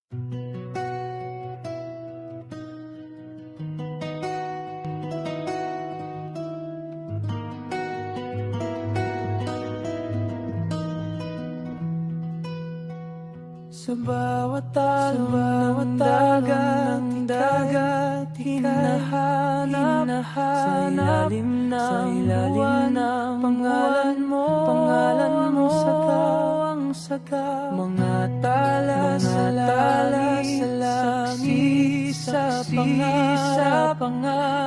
Sa bawat alon ng dagat, hinahanap sa ilalim ng pangalan mo sa mga tala sa langit, sa pangarap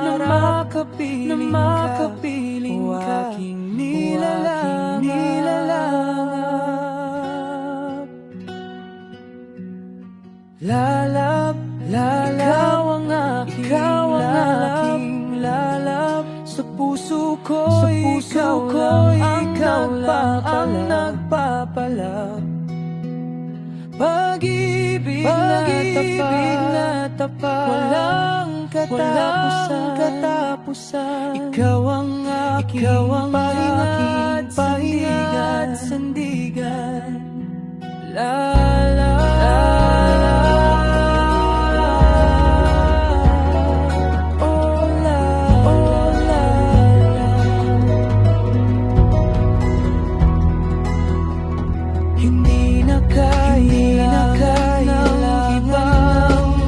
na makapiling ka, aking nilalang. Lalap, ikaw ang aking lalap. Sa puso ko, ikaw lang ang nagpapalap. Pag-ibig na tapat, walang katapusan. Ikaw ang aking pahinga at sandigan. Hindi na kailangang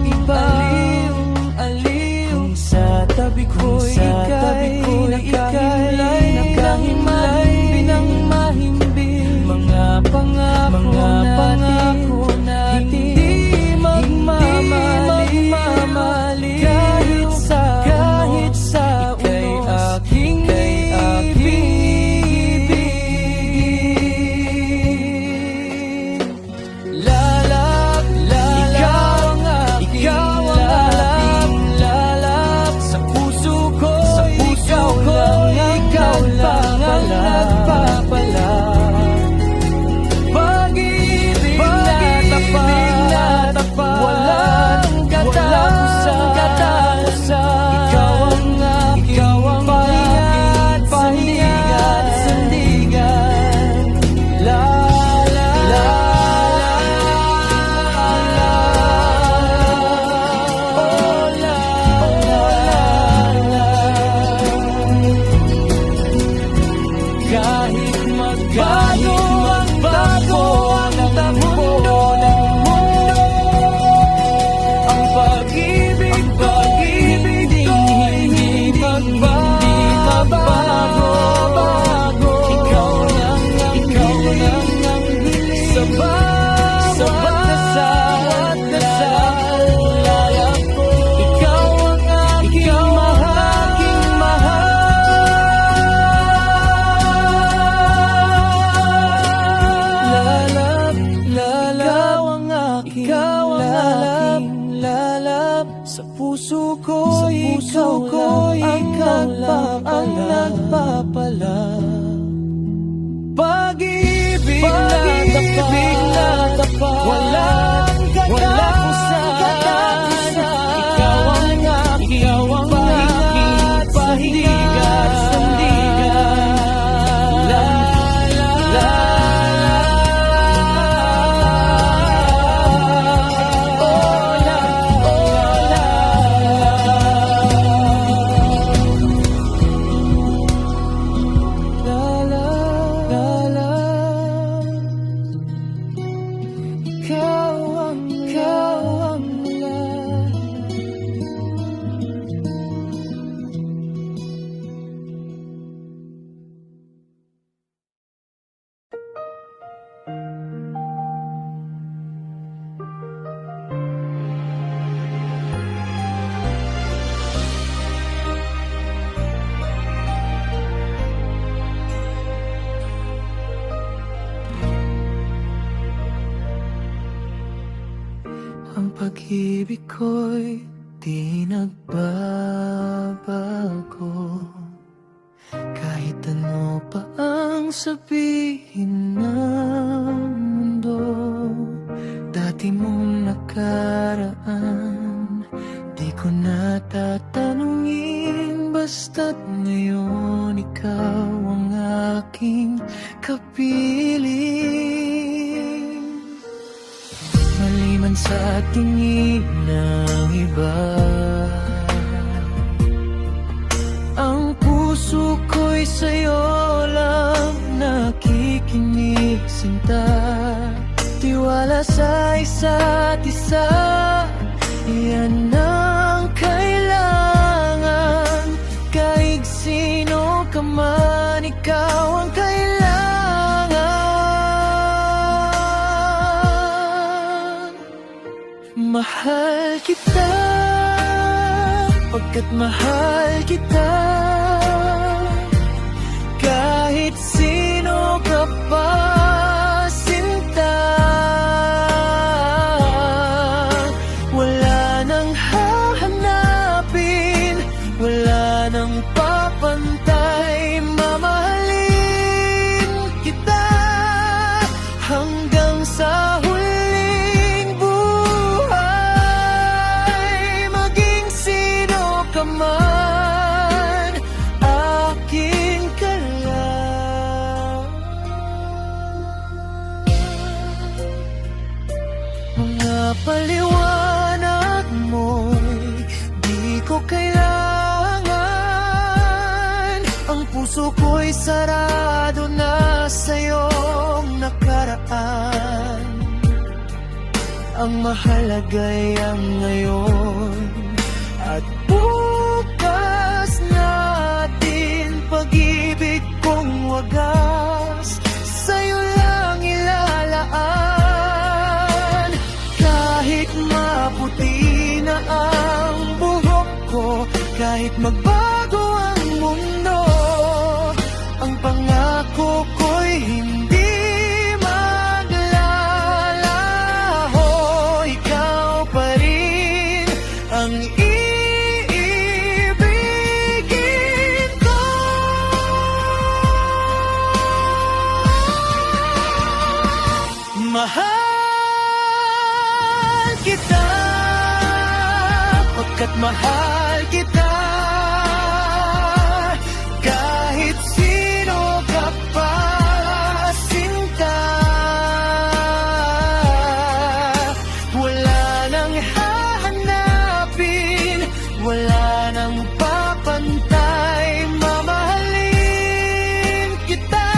ibang aliw. Sa tabi ko ika'y nakahimlay ng mahimbing. Mga pangako natin hindi magmamali. Kahit sa ika'y aking ikaw lang ang nagpapalap. Pag-ibig na tapat, walang katapusan. Ikaw ang aking pahinga at sandigan. Ang pag-ibig ko'y di nagbabago. Kahit ano pa ang sabihin ng mundo, dati mong nakaraan di ko na tatanungin. Basta't ngayon ikaw ang aking kapiling. Malinis man sa tingin ng iba. Ang puso ko'y sa'yo lang nakikinig, sinta. Tiwala sa isa't isa, yan ang kailangan. Kahit sino ka man, ikaw ang kailangan. Mahal kita, pagkat mahal kita. Kahit sino ka pa, sinta. Wala nang hahanapin, wala nang papantay. Mamahalin kita hanggang sa huling buhay. Maging sino ka man, akin ka lang. Mga paliwanag mo'y di ko kailangan. Ang puso ko'y sarado na sa iyong nakaraan. Ang mahalaga'y ang ngayon at bukas natin. Pag-ibig kong wagas sa'yo lang ilalaan. Kahit maputi na ang buhok ko, kahit magbago ang mundo, ang pangako ko'y hindi maglalaho. Ikaw pa rin ang iibigin ko. Mahal kita, pagkat mahal kita. Kahit sino ka pa, sinta. Wala nang hahanapin, wala nang papantay. Mamahalin kita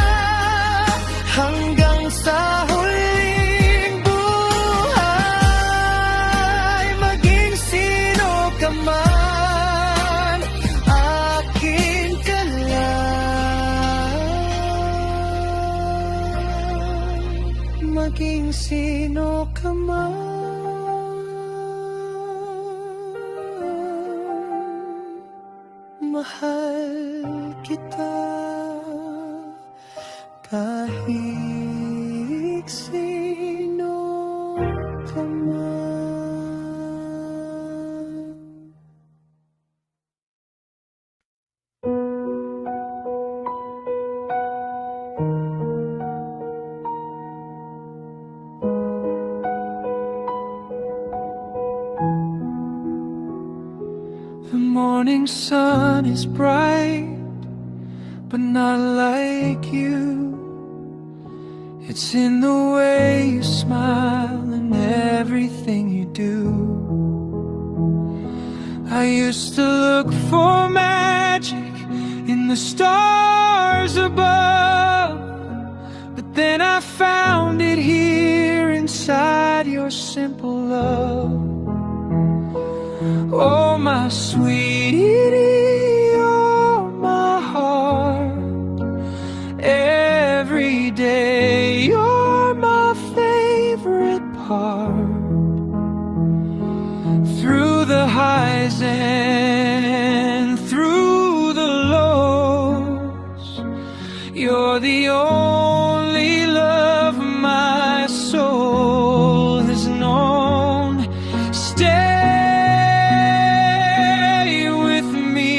hanggang sa huling buhay. Maging sino ka man, akin ka lang. Maging sino ka man, mahal kita. Kahit sino ka man. The morning sun is bright, but not like you. It's in the way you smile and everything you do. I used to look for magic in the stars above, but then I found it here inside your simple love. Oh, my sweetie, you're my heart. Every day you're my favorite part. Through the highs and through the lows, you're the only love my soul has known. Stay with me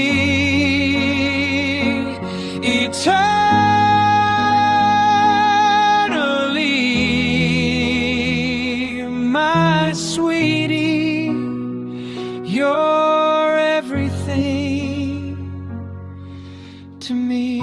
eternally, my sweetie. You're everything to me.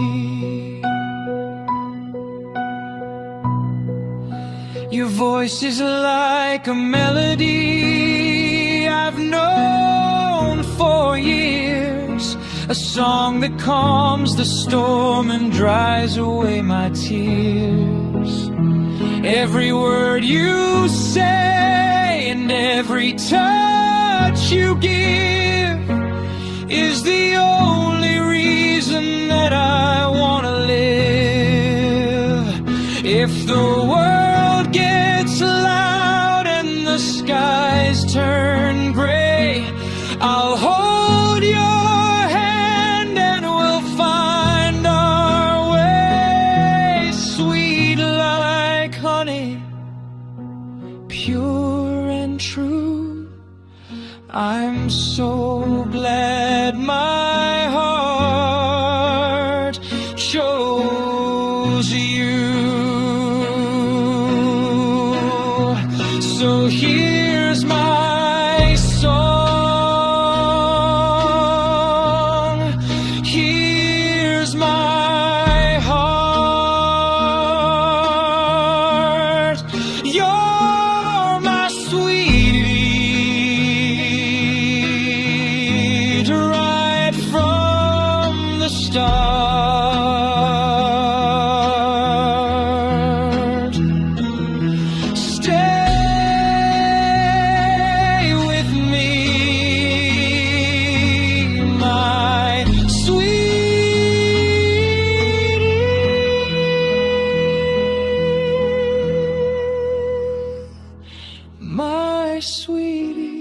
Your voice is like a melody I've known for years, a song that calms the storm and dries away my tears. Every word you say and every touch you give is the only reason that I want to live. If the world gets loud and the skies turn gray, I'll hold your hand and we'll find our way. Sweet like honey, pure and true, I'm so glad my heart chose you. So here's my song, here's my heart. You're my sweetie, right from the start. Stay with me, my sweetie, my sweetie.